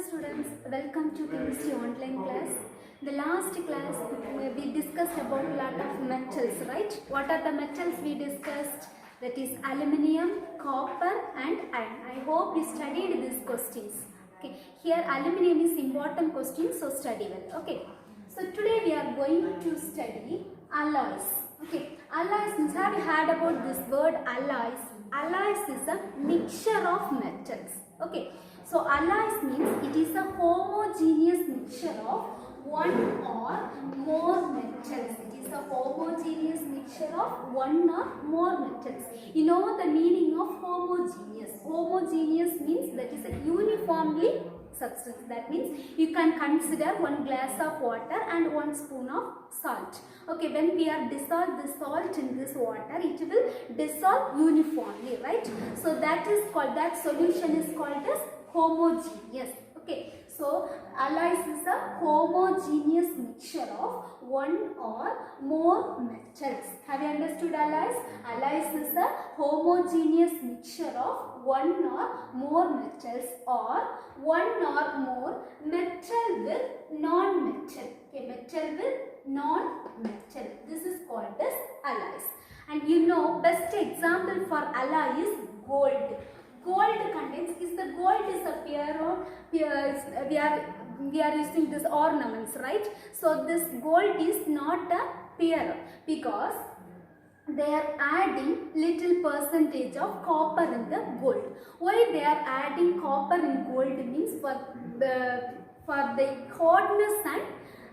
students, welcome to chemistry online class. The last class we discussed about a lot of metals, right? What are the metals we discussed? That is aluminium, copper and iron. I hope you studied these questions. Okay, here aluminium is important question, so study well. Okay, so today we are going to study alloys. Okay, alloys means, have you heard about this word alloys? Alloys is a mixture of metals. Okay, so alloys means it is a homogeneous mixture of one or more metals. It is a homogeneous mixture of one or more metals. You know the meaning of homogeneous. Homogeneous means that is a uniformly substance. That means you can consider one glass of water and one spoon of salt. Okay, when we are dissolve the salt in this water, it will dissolve uniformly, right? So that is called, that solution is called as homogeneous. Okay, so alloys is a homogeneous mixture of one or more metals. Have you understood alloys? Alloys is a homogeneous mixture of one or more metals or one or more metal with non-metal. Okay, metal with non-metal. This is called as alloys. And you know, best example for alloy is gold. Gold contains, is the gold is a pair of, we are using this ornaments, right? So this gold is not a pair because they are adding little percentage of copper in the gold. Why they are adding copper in gold means for the hardness and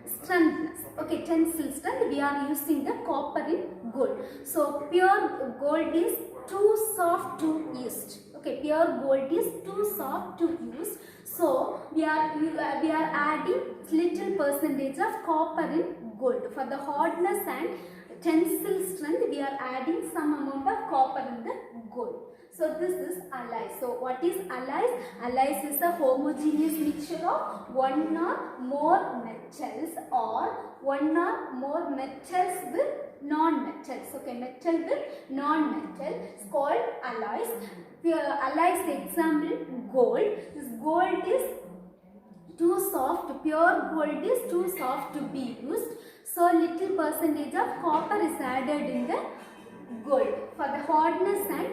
strengthness. Okay, tensile strength, we are using the copper in gold. So pure gold is too soft to use. Okay, pure gold is too soft to use. So we are adding little percentage of copper in gold. For the hardness and tensile strength, we are adding some amount of copper in the gold. So this is alloy. So what is alloys? Alloys is a homogeneous mixture of one or more metals or one or more metals with non-metals. Okay, metal with non-metal is called alloys. Alloys example gold. This gold is too soft, pure gold is too soft to be used. So little percentage of copper is added in the gold. For the hardness and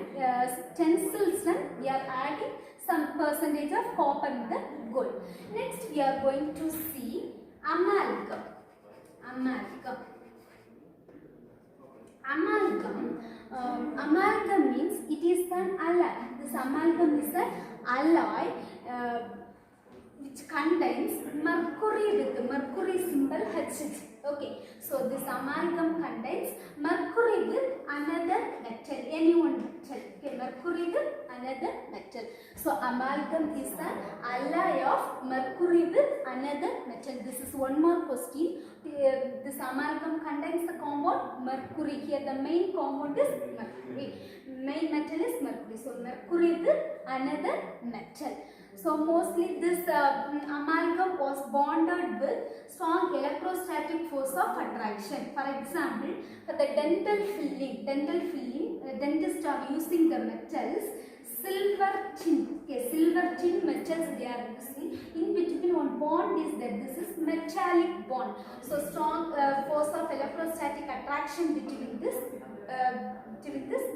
tensile strength, we are adding some percentage of copper in the gold. Next, we are going to see amalgam. Amalgam means it is an alloy. This amalgam is an alloy which contains mercury with mercury symbol Hg. Okay, so this amalgam contains mercury with another metal, any one metal. Okay, mercury with another metal. So amalgam is an alloy of mercury with another metal. This is one more question. This amalgam contains the compound mercury. Here the main compound is mercury. Main metal is mercury. So mercury with another metal. So mostly this amalgam was bonded with strong electrostatic force of attraction. For example, for the dental filling, dentists are using the metals silver tin. Okay, silver tin metals they are using. In between one bond is there. This is metallic bond. So strong force of electrostatic attraction between this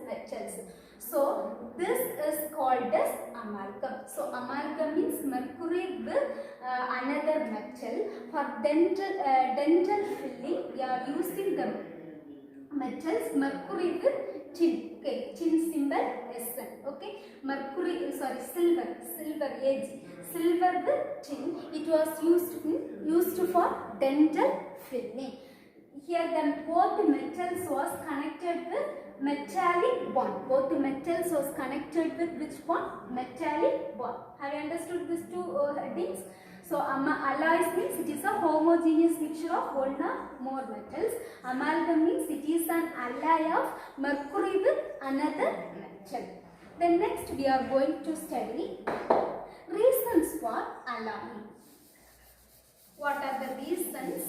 metals. So this is called as amalgam. So amalgam means mercury with another metal. For dental filling, we are using the metals mercury with tin. Okay, tin symbol Sn. Okay, mercury, silver Ag. Silver with tin. It was used for dental filling. Here then both metals was connected with metallic bond. Both the metals was connected with which bond? Metallic bond. Have you understood these two headings? So alloys means it is a homogeneous mixture of one or more metals. Amalgam means it is an alloy of mercury with another metal. Then next we are going to study reasons for alloy. What are the reasons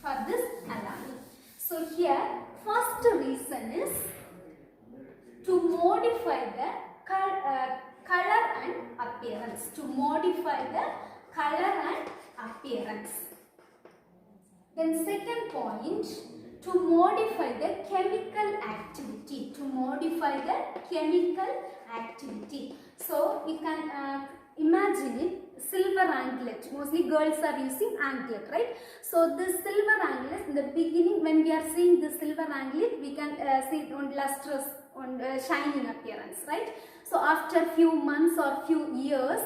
for this alloy? So here first reason is to modify the color and appearance. To modify the color and appearance. Then second point, to modify the chemical activity. To modify the chemical activity. So you can imagine it, silver anklet. Mostly girls are using anklet, right? So this silver anklet, in the beginning when we are seeing the silver anklet, we can see it on lustrous, on shining appearance, right? So after few months or few years,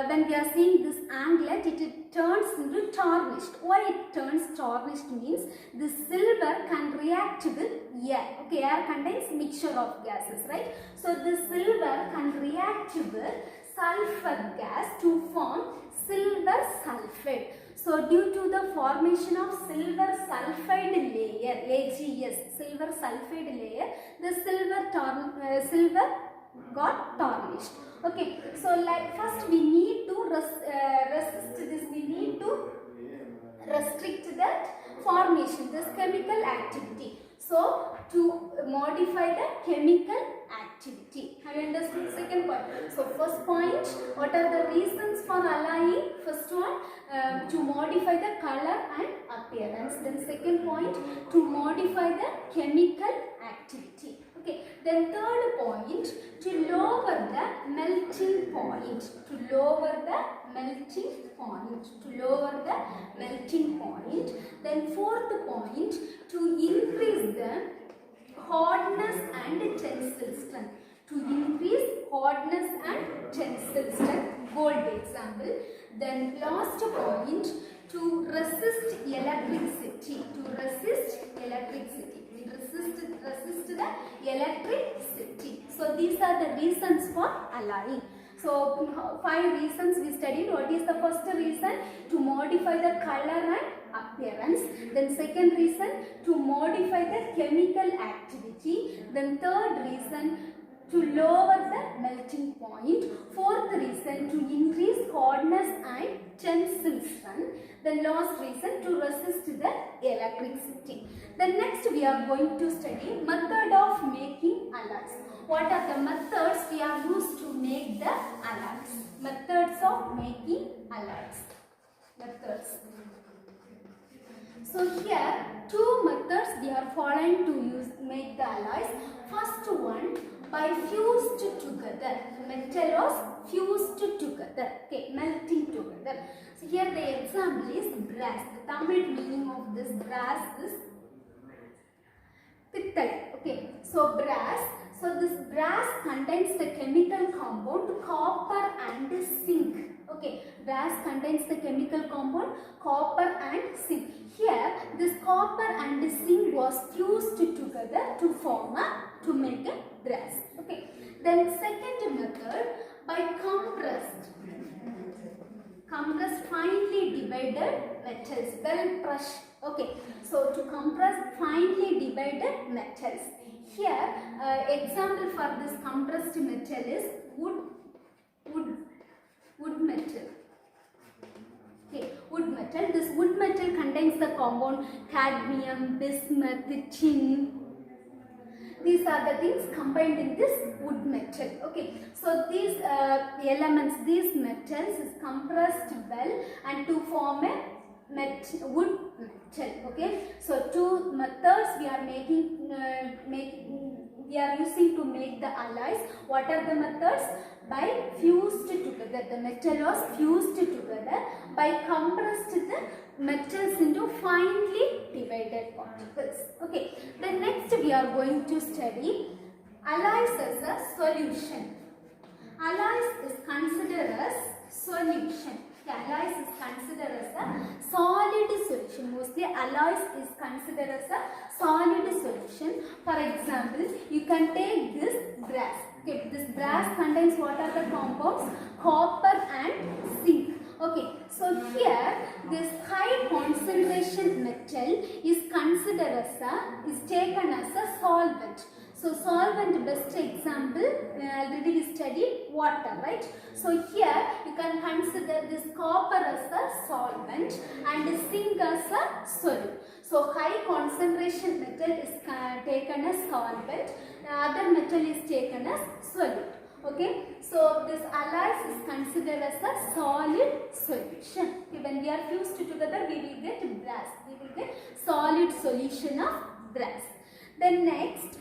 when we are seeing this anklet, it turns into tarnished. Why it turns tarnished means the silver can react with air. Okay, air contains mixture of gases, right? So the silver can react with sulfur gas to form silver sulfide. So due to the formation of silver sulfide layer, AgS, silver sulfide layer, the silver got tarnished. Okay, so like first we need to resist this, we need to restrict that formation, this chemical activity. So to modify the chemical activity. Have you understood second point? So first point, what are the reasons for alloying? First one, to modify the color and appearance. Then second point, to modify the chemical activity. Okay. Then third point, to lower the melting point. To lower the melting point. To lower the melting point. Then fourth point, to increase the hardness and tensile strength. To increase hardness and tensile strength. Gold example. Then last point, to resist electricity. To resist electricity. Resist the electricity. So these are the reasons for alloying. So 5 reasons we studied. What is the first reason? To modify the color and appearance. Then second reason, to modify the chemical activity. Then third reason, to lower the melting point. Fourth reason, to increase hardness and tensile strength. Then last reason, to resist the electricity. Then next we are going to study method of making alloys. What are the methods we are used to make the alloys? Methods of making alloys. Methods. So here 2 methods we are following to make the alloys. First one, by fused together. The metal was fused together. Okay, melting together. So here the example is brass. The Tamil meaning of this brass is pittal. Okay, so brass. So this brass contains the chemical compound copper and zinc. Okay, brass contains the chemical compound copper and zinc. Here this copper and zinc was fused together to make a brass. Okay. Then second method, by compressed finely divided metals, well crushed. Okay, so to compress finely divided metals. Here example for this compressed metal is wood metal. Okay, wood metal. This wood metal contains the compound cadmium, bismuth, tin. These are the things combined in this wood metal. Okay, so these elements, these metals is compressed well and to form a wood metal. Okay, so 2 methods we are we are using to make the alloys. What are the methods? By fused together. The metal was fused together. By compressed the metals into finely divided particles. Okay. Then next we are going to study alloys as a solution. Alloys is considered as solution. Alloys is considered as a solid solution. Mostly alloys is considered as a solid solution. For example, you can take this brass. Okay, this brass contains what are the compounds? Copper and zinc. Okay, so here this high concentration metal is considered as is taken as a solvent. So solvent best example already we studied water, right? So here you can consider this copper as a solvent and zinc as a solute. So high concentration metal is taken as solvent, other metal is taken as solute. Okay, so this alloys is considered as a solid solution. Okay, when we are fused together, we will get brass. We will get solid solution of brass. Then next,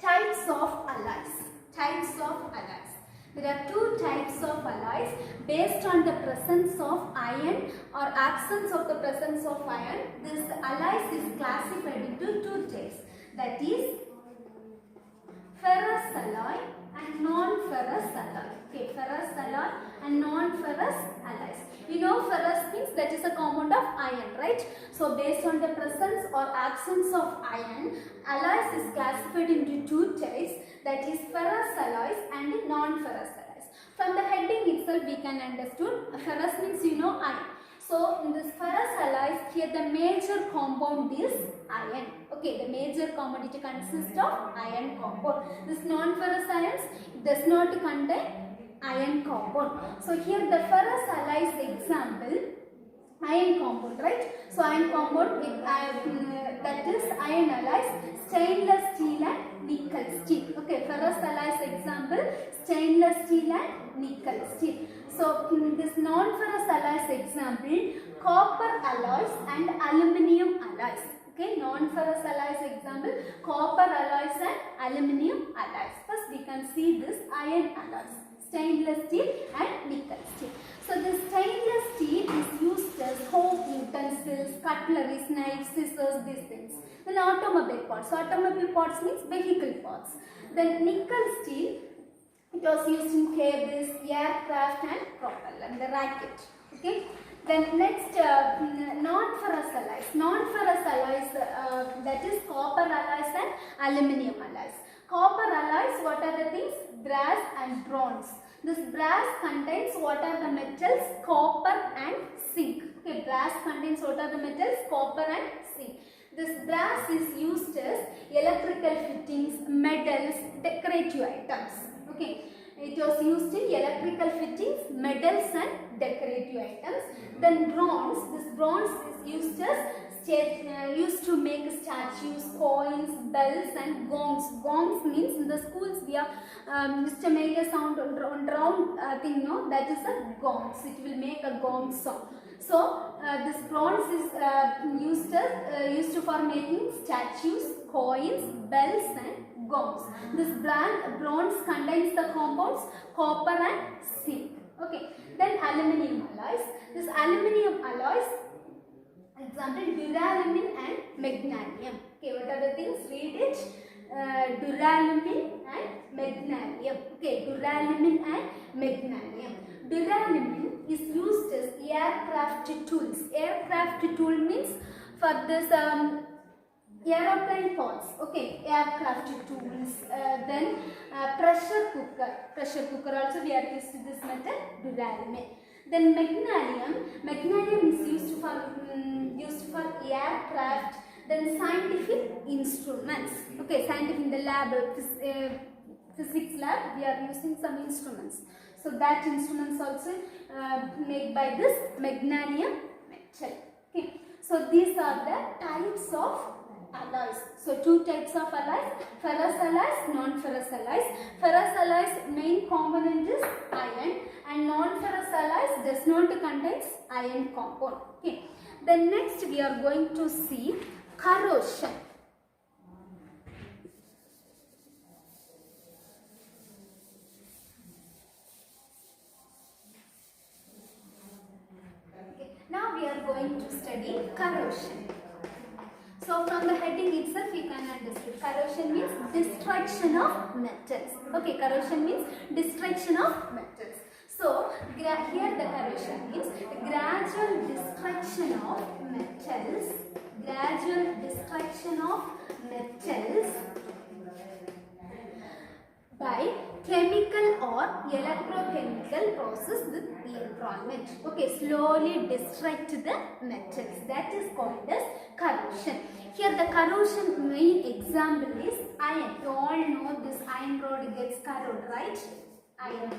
types of alloys. Types of alloys. There are two types of alloys based on the presence of iron or absence of the presence of iron. This alloys is classified into two types. That is ferrous alloy and non-ferrous alloy. Okay, ferrous alloy and non-ferrous alloys. You know, ferrous means that is a compound of iron, right? So based on the presence or absence of iron, alloys is classified into two types, that is ferrous alloys and non-ferrous alloys. From the heading itself we can understand ferrous means, you know, iron. So in this ferrous alloys, here the major compound is iron. Okay, the major compound, it consists of iron compound. This non-ferrous ions does not contain iron compound. So here the ferrous alloys example, iron compound, right? So iron compound, that is iron alloys, stainless steel and nickel steel. Okay, ferrous alloys example, stainless steel and nickel steel. So in this non-ferrous alloys example, copper alloys and aluminium alloys. Okay, non-ferrous alloys example, copper alloys and aluminium alloys. First we can see this iron alloys, stainless steel and nickel steel. So the stainless steel is used as home utensils, cutleries, knives, scissors, these things. Then automobile parts. Automobile parts means vehicle parts. Then nickel steel, it was used in cables, aircraft and propeller and the racket. Okay. Then next, non-ferrous alloys. Non-ferrous alloys, that is copper alloys and aluminium alloys. Copper alloys, what are the things? Brass and bronze. This brass contains what are the metals? Copper and zinc. Okay, brass contains what are the metals? Copper and zinc. This brass is used as electrical fittings, medals, decorative items. Okay, it was used in electrical fittings, medals and decorative items. Then bronze, this bronze is used as used to make statues, coins, bells and gongs. Gongs means in the schools we are used to make a sound on round thing, no? That is a gongs. It will make a gong sound. So this bronze is used for making statues, coins, bells and gongs. This bronze contains the compounds copper and zinc. Okay. Then aluminium alloys. This aluminium alloys, example duralumin and magnesium. Okay, what are the things? Read it. Duralumin and magnesium. Okay, duralumin and magnesium. Duralumin is used as aircraft tools. Aircraft tool means for this aeroplane parts. Okay, aircraft tools. Then pressure cooker. Pressure cooker also we are used to this metal duralumin. Then magnesium is used for aircraft. Then scientific instruments. Okay, scientific in the lab, physics lab, we are using some instruments. So that instruments also made by this magnesium metal. Okay, so these are the types of alloys. So two types of alloys, ferrous alloys, non-ferrous alloys. Ferrous alloys main component is iron and non-ferrous alloys does not contain iron compound. Okay. Then next we are going to see corrosion. Okay. Now we are going to study corrosion. So from the heading itself you can understand. Corrosion means destruction of metals. Okay, corrosion means destruction of metals. So here the corrosion means gradual destruction of metals. Gradual destruction of metals by chemical or electrochemical process with environment. Okay, slowly destruct the metals. That is called as corrosion. Here the corrosion main example is iron. You all know this iron rod gets corroded, right? Iron.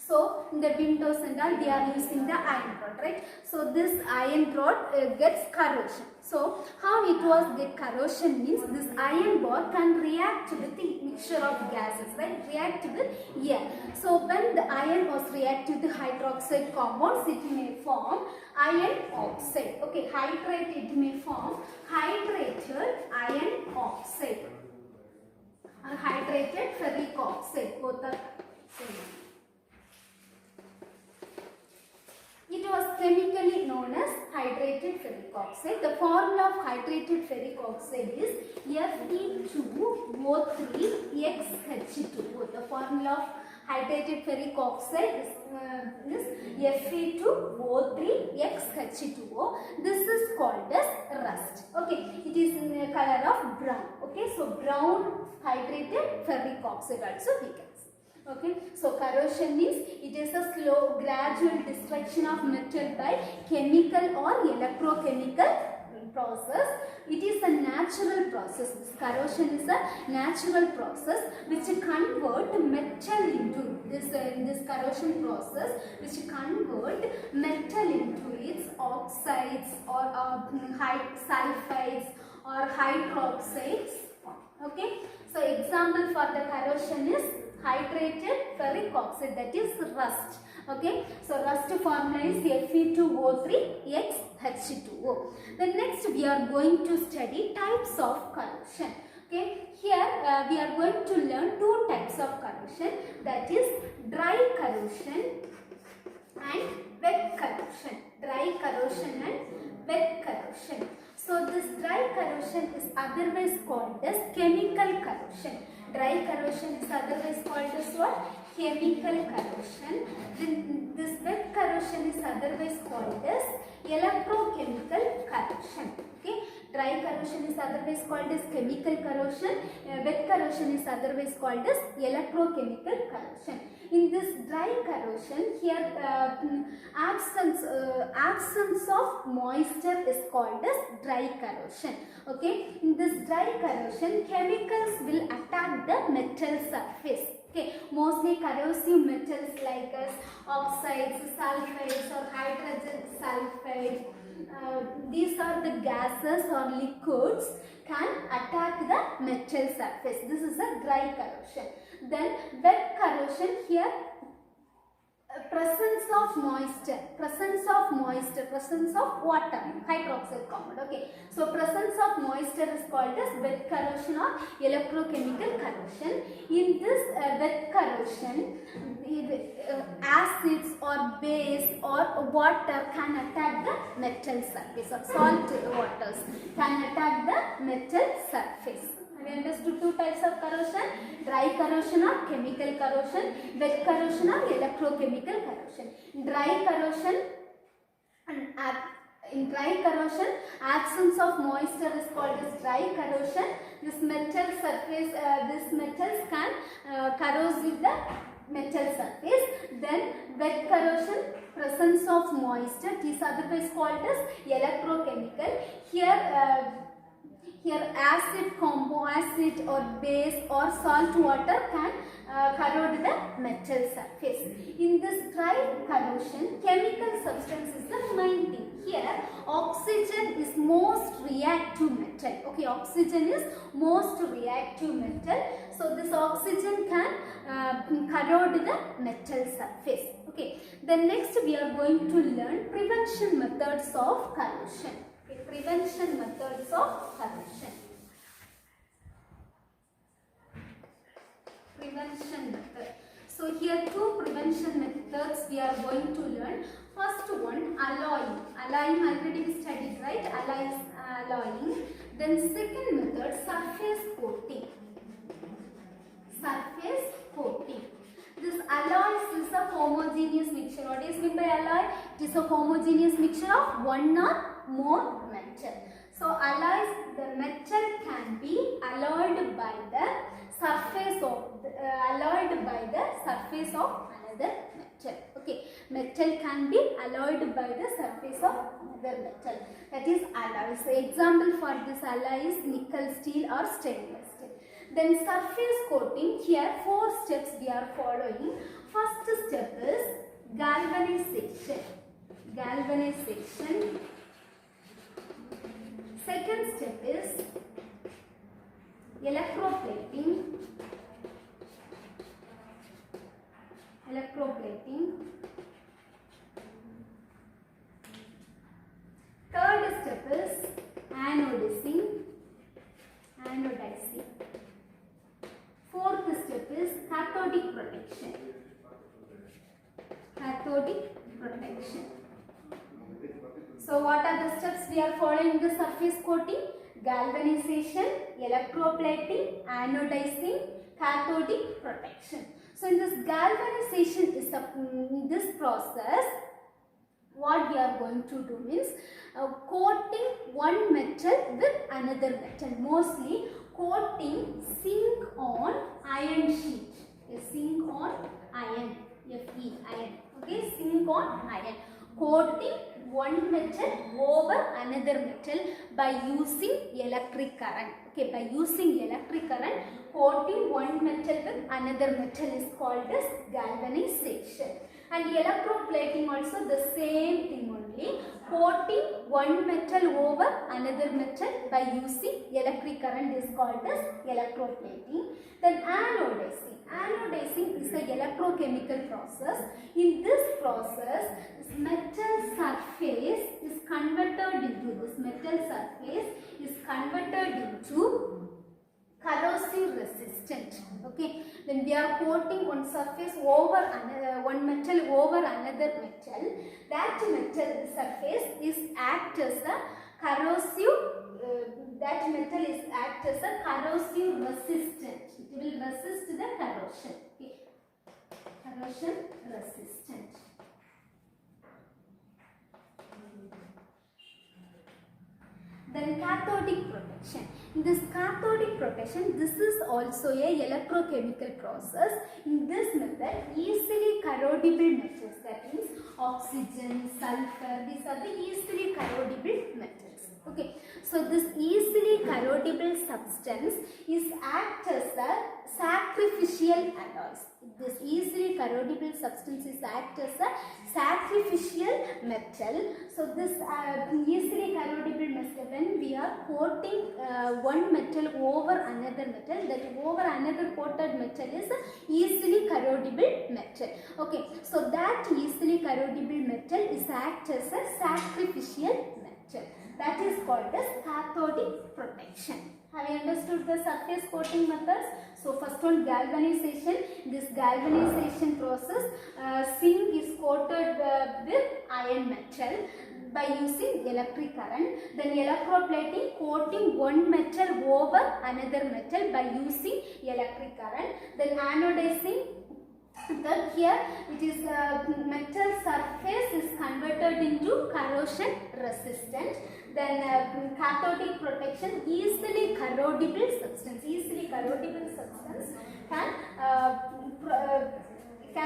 So in the windows and all they are using the iron rod, right? So this iron rod gets corrosion. So how it was get corrosion means this iron bar can react with the mixture of gases, right? React with air. So when the iron was react with the hydroxide compounds, it may form iron oxide. Okay, hydrate, it may form hydrated iron oxide or hydrated ferric oxide, both are same. It was chemically known as hydrated ferric oxide. The formula of hydrated ferric oxide is Fe2O3XH2O. The formula of hydrated ferric oxide is Fe2O3XH2O. This is called as rust. Okay, it is in the color of brown. Okay, so brown hydrated ferric oxide also we can. Okay, so corrosion means it is a slow gradual destruction of metal by chemical or electrochemical process. It is a natural process. This corrosion is a natural process which convert metal into this corrosion process which convert metal into its oxides or sulfides or hydroxides. Okay, so example for the corrosion is hydrated ferric oxide, that is rust. Okay, so rust formula is Fe2O3XH2O. Then next we are going to study types of corrosion. Okay, here we are going to learn two types of corrosion, that is dry corrosion and wet corrosion. Dry corrosion and wet corrosion. So this dry corrosion is otherwise called as chemical corrosion. Dry corrosion is otherwise called as what? Chemical corrosion. Then this wet corrosion is otherwise called as electrochemical corrosion. Okay, dry corrosion is otherwise called as chemical corrosion. Wet corrosion is otherwise called as electrochemical corrosion. In this dry corrosion, here absence of moisture is called as dry corrosion. Okay, in this dry corrosion, chemicals will attack the metal surface. Okay, mostly corrosive metals like oxides, sulfides or hydrogen sulfide. These are the gases or liquids can attack the metal surface. This is a dry corrosion. Then wet corrosion, here presence of moisture, presence of water, hydroxide compound. Okay, so presence of moisture is called as wet corrosion or electrochemical corrosion. In this wet corrosion, acids or base or water can attack the metal surface, or salt waters can attack the metal surface. We understood two types of corrosion: dry corrosion or chemical corrosion, wet corrosion or electrochemical corrosion. Dry corrosion, in dry corrosion, absence of moisture is called as dry corrosion. This metal surface, these metals can corrode with the metal surface. Then wet corrosion, presence of moisture, it is otherwise called as electrochemical. Here acid or base or salt water can corrode the metal surface. In this dry corrosion, chemical substance is the main thing. Here oxygen is most reactive metal. Okay, oxygen is most reactive metal. So this oxygen can corrode the metal surface. Okay, then next we are going to learn prevention methods of corrosion. Okay, prevention methods of corrosion. Prevention method. So here two prevention methods we are going to learn. First one, alloying. Alloying already we studied, right? Alloying. Then second method, surface coating. Surface coating. This alloys is a homogeneous mixture. What is meant by alloy? It is a homogeneous mixture of one or more metal. So alloys, the metal can be alloyed by the surface of another metal. Okay, metal can be alloyed by the surface of another metal. That is alloy. So example for this alloy is nickel steel or stainless steel. Then surface coating, here 4 steps we are following. First step is galvanization. Galvanization. Second step is electroplating. Electroplating. Third step is anodizing. Anodizing. Fourth step is cathodic protection. Cathodic protection. So what are the steps we are following the surface coating? Galvanization, electroplating, anodizing, cathodic protection. So in this galvanization is in this process, what we are going to do means coating one metal with another metal. Mostly coating zinc on iron sheet. Zinc on iron. Fe, iron. Okay, zinc on iron. Coating one metal over another metal by using electric current. Okay, by using electric current, coating one metal with another metal is called as galvanization. And electroplating also the same thing only. Coating one metal over another metal by using electric current is called as electroplating. Then anodizing. Anodizing is a electrochemical process. In this process, this metal surface is converted into corrosive resistant. Okay, when we are coating one surface over one metal over another metal, that metal surface is act as a corrosive. That metal is act as a corrosive resistant. It will resist the corrosion. Okay. Corrosion resistant. Then cathodic protection. In this cathodic protection, this is also a electrochemical process. In this method, easily corrodible metals, that means oxygen, sulfur, these are the easily corrodible metals. Okay, so this easily corrodible substance is act as a sacrificial alloys. This easily corrodible substance is act as a sacrificial metal. So this easily corrodible metal, when we are coating one metal over another metal, that over another coated metal is easily corrodible metal. Okay, so that easily corrodible metal is act as a sacrificial metal. That is called as cathodic protection. Have you understood the surface coating methods? So first one, galvanization. This galvanization process, zinc is coated with iron metal by using electric current. Then electroplating, coating one metal over another metal by using electric current. Then anodizing, that here it is metal surface is converted into corrosion resistant. Then cathodic protection, easily corrodible substance. Easily corrodible substance can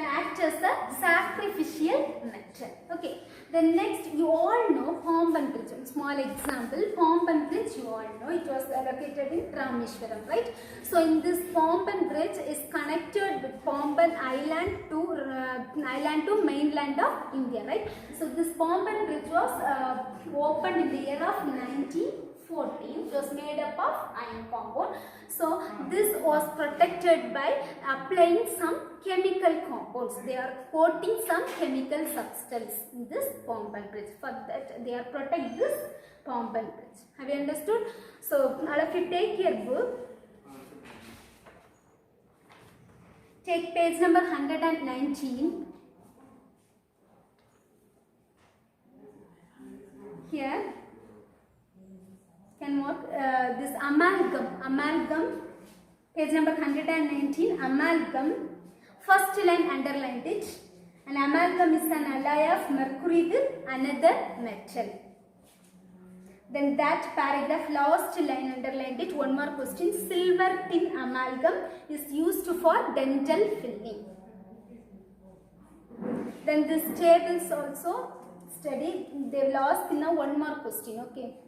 act as a sacrificial metal. Okay. Then next, you all know Pamban Bridge. Small example, Pamban Bridge, you all know, it was located in Rameshwaram, right? So in this Pamban Bridge is connected with Pamban Island to mainland of India, right? So this Pamban Bridge was opened in the year of 1914. It was made up of iron compound. So this was protected by applying some chemical compounds. They are coating some chemical substance in this Pamban Bridge. For that they are protect this Pamban Bridge. Have you understood? So all of you take your book. Take page number 119. Here can work this amalgam, page number 119, amalgam. First line underlined it. An amalgam is an alloy of mercury with another metal. Then that paragraph, last line underlined it. One more question. Silver tin amalgam is used for dental filling. Then this tables also study. They lost now one more question. Okay.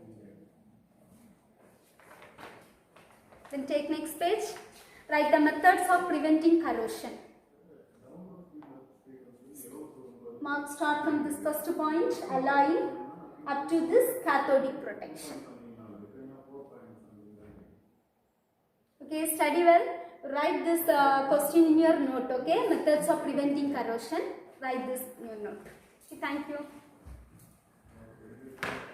Then take next page. Write the methods of preventing corrosion. Mark start from this first point, alloy, up to this cathodic protection. Okay, study well. Write this question in your note. Okay, methods of preventing corrosion. Write this in your note. Okay, thank you.